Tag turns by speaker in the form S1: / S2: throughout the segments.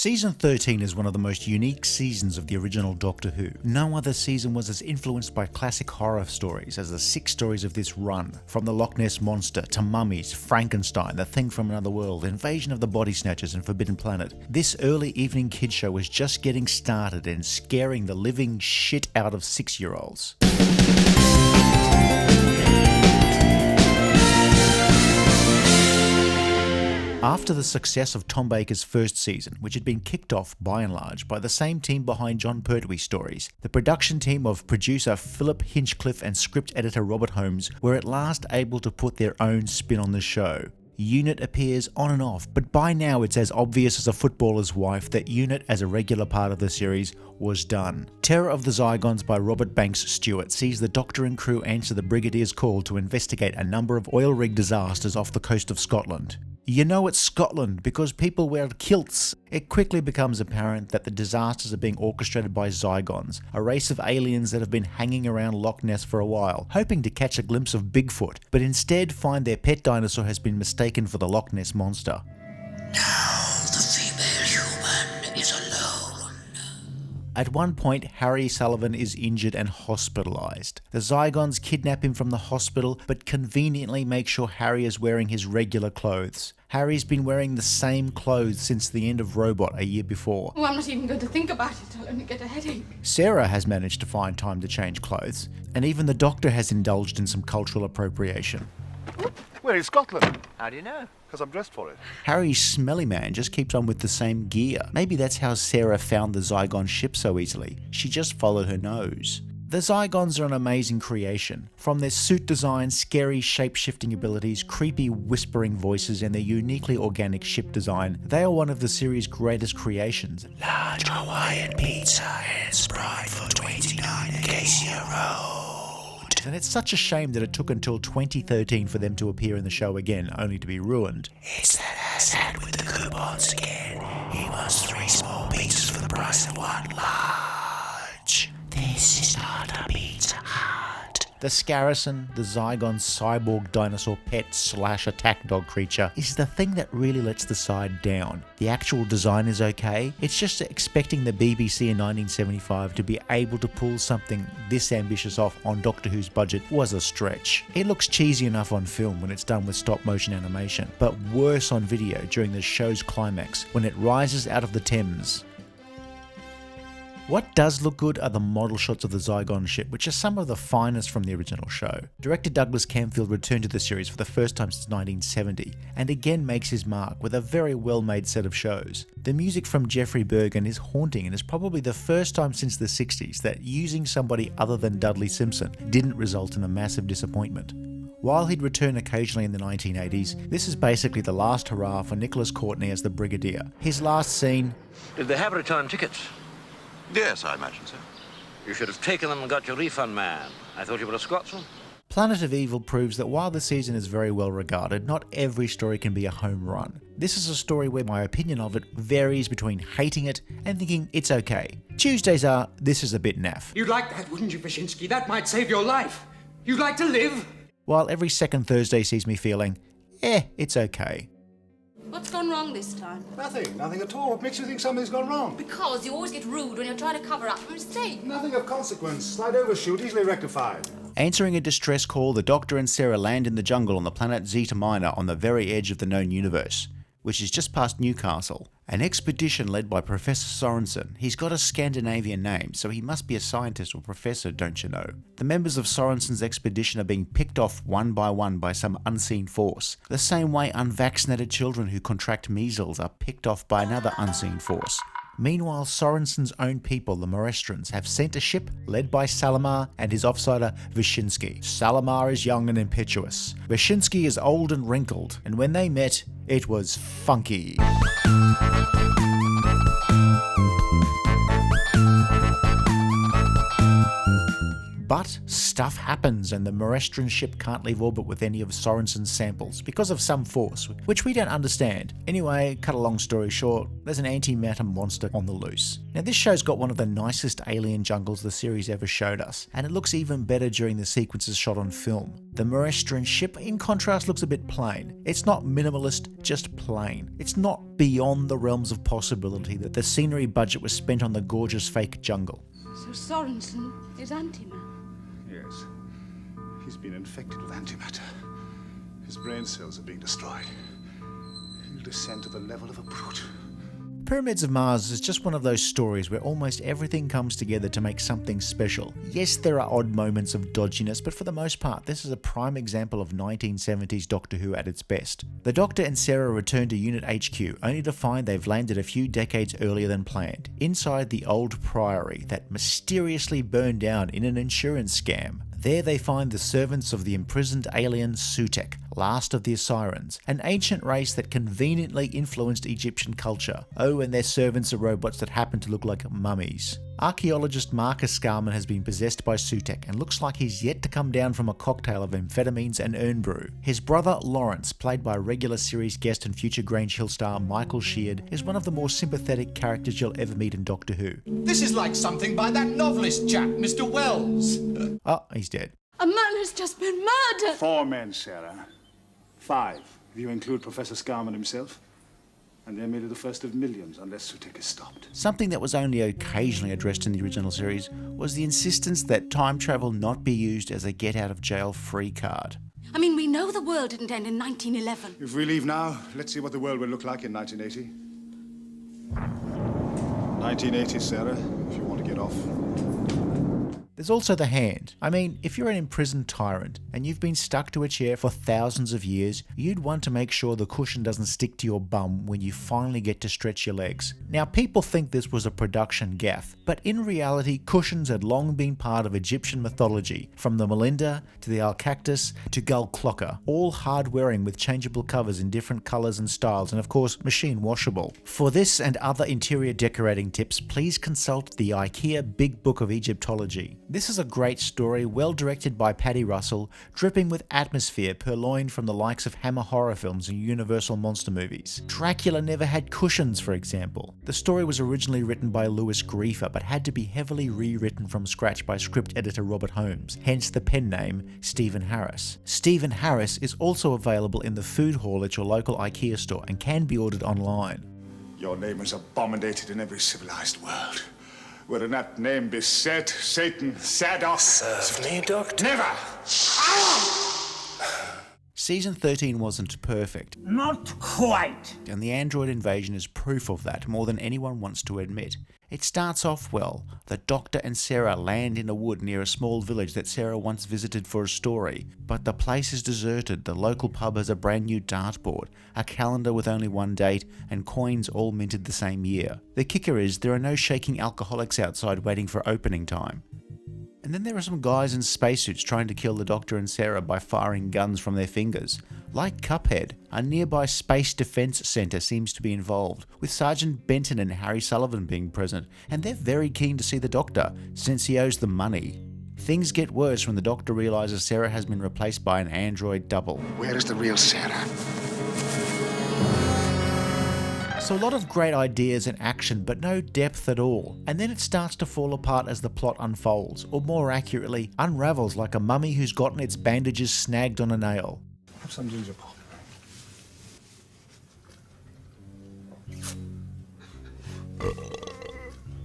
S1: Season 13 is one of the most unique seasons of the original Doctor Who. No other season was as influenced by classic horror stories as the 6 stories of this run, from the Loch Ness Monster to Mummies, Frankenstein, The Thing from Another World, Invasion of the Body Snatchers and Forbidden Planet. This early evening kid show was just getting started and scaring the living shit out of 6-year-olds. After the success of Tom Baker's first season, which had been kicked off by and large by the same team behind John Pertwee's stories, the production team of producer Philip Hinchcliffe and script editor Robert Holmes were at last able to put their own spin on the show. Unit appears on and off, but by now it's as obvious as a footballer's wife that Unit as a regular part of the series was done. Terror of the Zygons by Robert Banks Stewart sees the Doctor and crew answer the Brigadier's call to investigate a number of oil rig disasters off the coast of Scotland. You know it's Scotland because people wear kilts. It quickly becomes apparent that the disasters are being orchestrated by Zygons, a race of aliens that have been hanging around Loch Ness for a while, hoping to catch a glimpse of Bigfoot, but instead find their pet dinosaur has been mistaken for the Loch Ness Monster.
S2: Now the female human is alone.
S1: At one point, Harry Sullivan is injured and hospitalised. The Zygons kidnap him from the hospital, but conveniently make sure Harry is wearing his regular clothes. Harry's been wearing the same clothes since the end of Robot a year before.
S3: Oh, I'm not even going to think about it. I'll only get a headache.
S1: Sarah has managed to find time to change clothes, and even the Doctor has indulged in some cultural appropriation.
S4: We're in Scotland.
S5: How do you know?
S4: Because I'm dressed for it.
S1: Harry's smelly man just keeps on with the same gear. Maybe that's how Sarah found the Zygon ship so easily. She just followed her nose. The Zygons are an amazing creation. From their suit design, scary shape-shifting abilities, creepy whispering voices, and their uniquely organic ship design, they are one of the series' greatest creations.
S2: Large Hawaiian pizza and Sprite for 29 Acacia Road.
S1: And it's such a shame that it took until 2013 for them to appear in the show again, only to be ruined.
S2: It's that asshat with the coupons again. He wants 3 small pizzas for the price of 1 large. This is not a Pizza Hut.
S1: The Scarrison, the Zygon cyborg dinosaur pet / attack dog creature, is the thing that really lets the side down. The actual design is okay, it's just expecting the BBC in 1975 to be able to pull something this ambitious off on Doctor Who's budget was a stretch. It looks cheesy enough on film when it's done with stop motion animation, but worse on video during the show's climax when it rises out of the Thames. What does look good are the model shots of the Zygon ship, which are some of the finest from the original show. Director Douglas Camfield returned to the series for the first time since 1970, and again makes his mark with a very well-made set of shows. The music from Jeffrey Bergen is haunting and is probably the first time since the 60s that using somebody other than Dudley Simpson didn't result in a massive disappointment. While he'd return occasionally in the 1980s, this is basically the last hurrah for Nicholas Courtney as the Brigadier. His last scene...
S5: Did they have return tickets?
S4: Yes, I imagine so.
S5: You should have taken them and got your refund, man. I thought you were a Scotsman.
S1: Planet of Evil proves that while the season is very well regarded, not every story can be a home run. This is a story where my opinion of it varies between hating it and thinking it's okay. Tuesdays are, this is a bit naff.
S6: You'd like that, wouldn't you, Wyszynski? That might save your life. You'd like to live?
S1: While every second Thursday sees me feeling, it's okay.
S3: What's gone wrong this time?
S4: Nothing at all. What makes you think something's gone wrong?
S3: Because you always get rude when you're trying to cover up a mistake.
S4: Nothing of consequence. Slight overshoot, easily rectified.
S1: Answering a distress call, the Doctor and Sarah land in the jungle on the planet Zeta Minor on the very edge of the known universe, which is just past Newcastle. An expedition led by Professor Sorensen. He's got a Scandinavian name, so he must be a scientist or professor, don't you know? The members of Sorensen's expedition are being picked off one by some unseen force, the same way unvaccinated children who contract measles are picked off by another unseen force. Meanwhile, Sorensen's own people, the Morestrans, have sent a ship led by Salamar and his offsider Wyszynski. Salamar is young and impetuous. Wyszynski is old and wrinkled, and when they met, it was funky. But stuff happens and the Morestron ship can't leave orbit with any of Sorensen's samples because of some force, which we don't understand. Anyway, cut a long story short, there's an antimatter monster on the loose. Now this show's got one of the nicest alien jungles the series ever showed us, and it looks even better during the sequences shot on film. The Morestron ship, in contrast, looks a bit plain. It's not minimalist, just plain. It's not beyond the realms of possibility that the scenery budget was spent on the gorgeous fake jungle.
S3: So Sorensen is Antimatter.
S4: Yes. He's been infected with antimatter. His brain cells are being destroyed. He'll descend to the level of a brute.
S1: Pyramids of Mars is just one of those stories where almost everything comes together to make something special. Yes, there are odd moments of dodginess, but for the most part, this is a prime example of 1970s Doctor Who at its best. The Doctor and Sarah return to Unit HQ, only to find they've landed a few decades earlier than planned, inside the old priory that mysteriously burned down in an insurance scam. There they find the servants of the imprisoned alien Sutek, last of the Sirens, an ancient race that conveniently influenced Egyptian culture. Oh, and their servants are robots that happen to look like mummies. Archaeologist Marcus Scarman has been possessed by Sutek and looks like he's yet to come down from a cocktail of amphetamines and urn brew. His brother Lawrence, played by regular series guest and future Grange Hill star Michael Sheard, is one of the more sympathetic characters you'll ever meet in Doctor Who.
S7: This is like something by that novelist chap, Mr. Wells.
S1: Oh, he's dead.
S3: A man has just been murdered!
S4: 4 men, Sarah. 5, if you include Professor Scarman himself. And they're merely the first of millions unless Sutek is stopped.
S1: Something that was only occasionally addressed in the original series was the insistence that time travel not be used as a get-out-of-jail-free card.
S3: I mean, we know the world didn't end in 1911.
S4: If we leave now, let's see what the world will look like in 1980. 1980, Sarah, if you want to get off.
S1: There's also the hand. I mean, if you're an imprisoned tyrant and you've been stuck to a chair for thousands of years, you'd want to make sure the cushion doesn't stick to your bum when you finally get to stretch your legs. Now, people think this was a production gaffe, but in reality, cushions had long been part of Egyptian mythology, from the Melinda to the Alcactus to Gull Clocker, all hard-wearing with changeable covers in different colours and styles, and of course, machine washable. For this and other interior decorating tips, please consult the IKEA Big Book of Egyptology. This is a great story, well directed by Paddy Russell, dripping with atmosphere purloined from the likes of Hammer horror films and Universal monster movies. Dracula never had cushions, for example. The story was originally written by Louis Griefer, but had to be heavily rewritten from scratch by script editor Robert Holmes, hence the pen name Stephen Harris. Stephen Harris is also available in the food hall at your local IKEA store and can be ordered online.
S4: Your name is abominated in every civilized world. Were in that name be said, Satan, Sadoc.
S2: Serve me, Doctor.
S4: Never!
S1: Season 13 wasn't perfect.
S7: Not quite.
S1: And the android invasion is proof of that more than anyone wants to admit. It starts off well. The Doctor and Sarah land in a wood near a small village that Sarah once visited for a story. But the place is deserted, the local pub has a brand new dartboard, a calendar with only one date, and coins all minted the same year. The kicker is there are no shaking alcoholics outside waiting for opening time. And then there are some guys in spacesuits trying to kill the Doctor and Sarah by firing guns from their fingers. Like Cuphead, a nearby space defense center seems to be involved, with Sergeant Benton and Harry Sullivan being present, and they're very keen to see the Doctor, since he owes them money. Things get worse when the Doctor realizes Sarah has been replaced by an android double.
S4: Where is the real Sarah?
S1: So a lot of great ideas and action, but no depth at all. And then it starts to fall apart as the plot unfolds, or more accurately, unravels like a mummy who's gotten its bandages snagged on a nail.
S4: Have some ginger pop.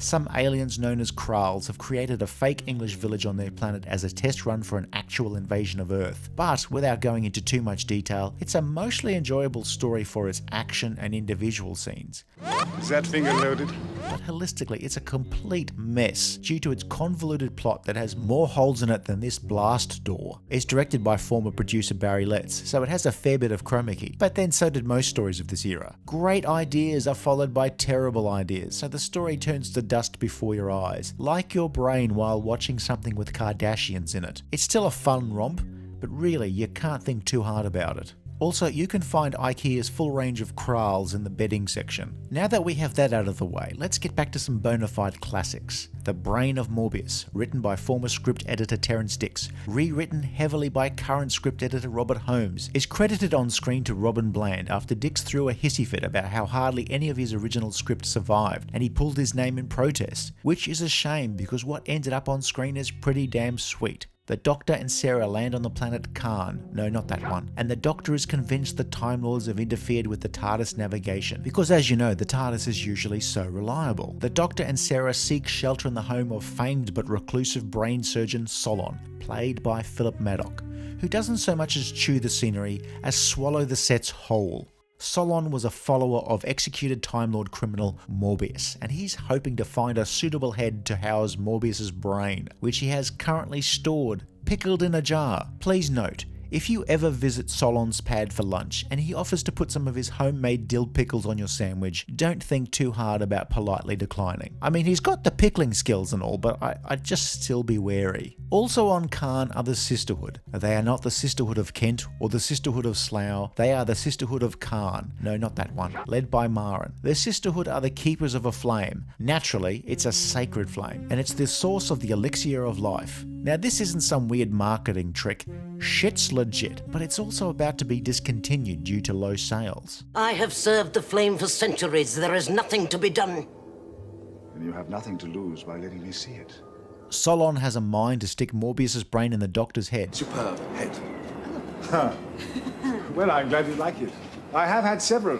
S1: Some aliens known as Kralls have created a fake English village on their planet as a test run for an actual invasion of Earth. But without going into too much detail, it's a mostly enjoyable story for its action and individual scenes.
S4: Is that finger loaded?
S1: But holistically, it's a complete mess due to its convoluted plot that has more holes in it than this blast door. It's directed by former producer Barry Letts, so it has a fair bit of chroma key, but then so did most stories of this era. Great ideas are followed by terrible ideas, so the story turns to dust before your eyes, like your brain while watching something with Kardashians in it. It's still a fun romp, but really you can't think too hard about it. Also, you can find IKEA's full range of Krahls in the bedding section. Now that we have that out of the way, let's get back to some bona fide classics. The Brain of Morbius, written by former script editor Terrence Dicks, rewritten heavily by current script editor Robert Holmes, is credited on screen to Robin Bland after Dicks threw a hissy fit about how hardly any of his original script survived, and he pulled his name in protest, which is a shame because what ended up on screen is pretty damn sweet. The Doctor and Sarah land on the planet Khan, no not that one, and the Doctor is convinced the Time Lords have interfered with the TARDIS navigation, because as you know, the TARDIS is usually so reliable. The Doctor and Sarah seek shelter in the home of famed but reclusive brain surgeon Solon, played by Philip Maddock, who doesn't so much as chew the scenery as swallow the sets whole. Solon was a follower of executed Time Lord criminal Morbius, and he's hoping to find a suitable head to house Morbius's brain, which he has currently stored, pickled in a jar. Please note, if you ever visit Solon's pad for lunch and he offers to put some of his homemade dill pickles on your sandwich, don't think too hard about politely declining. I mean, he's got the pickling skills and all, but I'd just still be wary. Also on Khan are the Sisterhood. They are not the Sisterhood of Kent or the Sisterhood of Slough, they are the Sisterhood of Khan. No, not that one. Led by Marin. The Sisterhood are the keepers of a flame. Naturally, it's a sacred flame, and it's the source of the elixir of life. Now this isn't some weird marketing trick. Shit's legit, but it's also about to be discontinued due to low sales.
S8: I have served the flame for centuries. There is nothing to be done.
S4: And you have nothing to lose by letting me see it.
S1: Solon has a mind to stick Morbius's brain in the Doctor's head.
S7: Superb head.
S4: Huh. Well, I'm glad you like it. I have had several.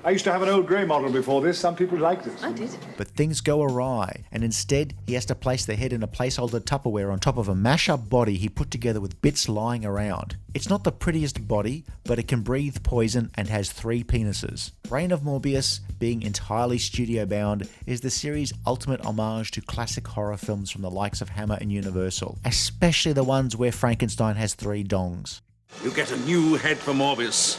S4: I used to have an old grey model before this. Some people liked it.
S3: I did.
S1: But things go awry, and instead he has to place the head in a placeholder Tupperware on top of a mash-up body he put together with bits lying around. It's not the prettiest body, but it can breathe poison and has 3 penises. Brain of Morbius, being entirely studio-bound, is the series' ultimate homage to classic horror films from the likes of Hammer and Universal, especially the ones where Frankenstein has 3 dongs.
S9: You get a new head for Morbius.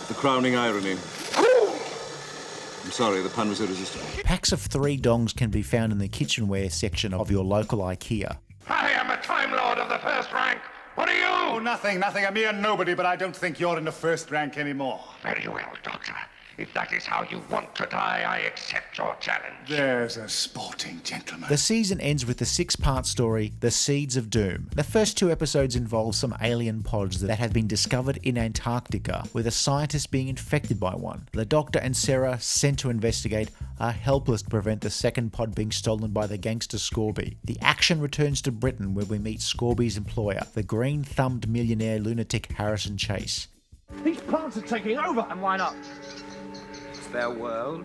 S9: The crowning irony. I'm sorry, the pun was irresistible.
S1: Packs of 3 dongs can be found in the kitchenware section of your local IKEA.
S9: I am a Time Lord of the first rank. What are you?
S4: Oh, nothing. A mere nobody, but I don't think you're in the first rank anymore.
S9: Very well, Doctor. If that is how you want to die, I accept your challenge.
S4: There's a sporting gentleman.
S1: The season ends with the 6-part story, The Seeds of Doom. The first 2 episodes involve some alien pods that have been discovered in Antarctica, with a scientist being infected by one. The Doctor and Sarah, sent to investigate, are helpless to prevent the second pod being stolen by the gangster Scorby. The action returns to Britain, where we meet Scorby's employer, the green-thumbed millionaire lunatic Harrison Chase.
S10: These plants are taking over! And why not? It's their world.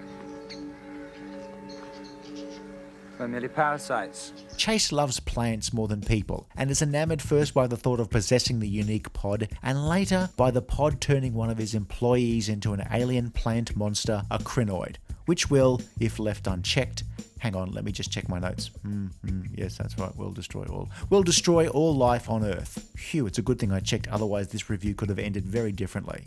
S10: We're merely parasites.
S1: Chase loves plants more than people, and is enamored first by the thought of possessing the unique pod, and later by the pod turning one of his employees into an alien plant monster, a crinoid, which will, if left unchecked, hang on, let me just check my notes. Yes, that's right, we'll destroy all life on Earth. Phew, it's a good thing I checked, otherwise this review could have ended very differently.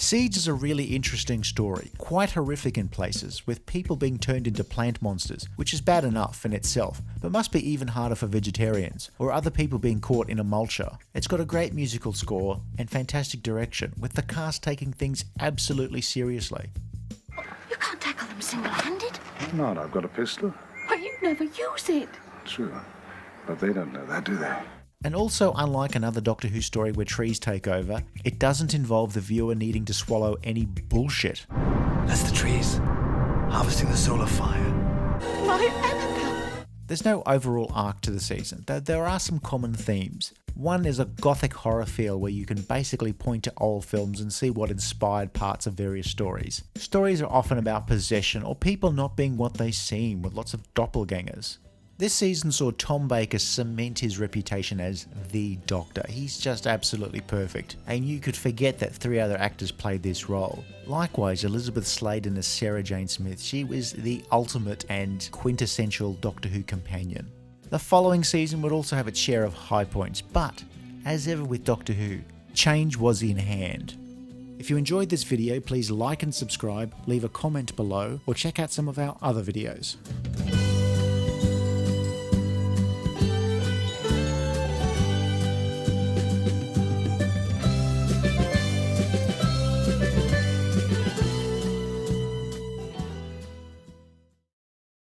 S1: Seeds is a really interesting story, quite horrific in places, with people being turned into plant monsters, which is bad enough in itself, but must be even harder for vegetarians, or other people being caught in a mulcher. It's got a great musical score and fantastic direction, with the cast taking things absolutely seriously.
S3: You can't tackle them single-handed.
S4: Not, I've got a pistol.
S3: But you never use it.
S4: True. But they don't know that, do they?
S1: And also, unlike another Doctor Who story where trees take over, it doesn't involve the viewer needing to swallow any bullshit.
S2: That's the trees, harvesting the solar fire.
S3: My Annabelle.
S1: There's no overall arc to the season, though there are some common themes. One is a gothic horror feel where you can basically point to old films and see what inspired parts of various stories. Stories are often about possession or people not being what they seem, with lots of doppelgangers. This season saw Tom Baker cement his reputation as the Doctor. He's just absolutely perfect, and you could forget that 3 other actors played this role. Likewise, Elisabeth Sladen as Sarah Jane Smith, she was the ultimate and quintessential Doctor Who companion. The following season would also have its share of high points, but, as ever with Doctor Who, change was in hand. If you enjoyed this video, please like and subscribe, leave a comment below, or check out some of our other videos.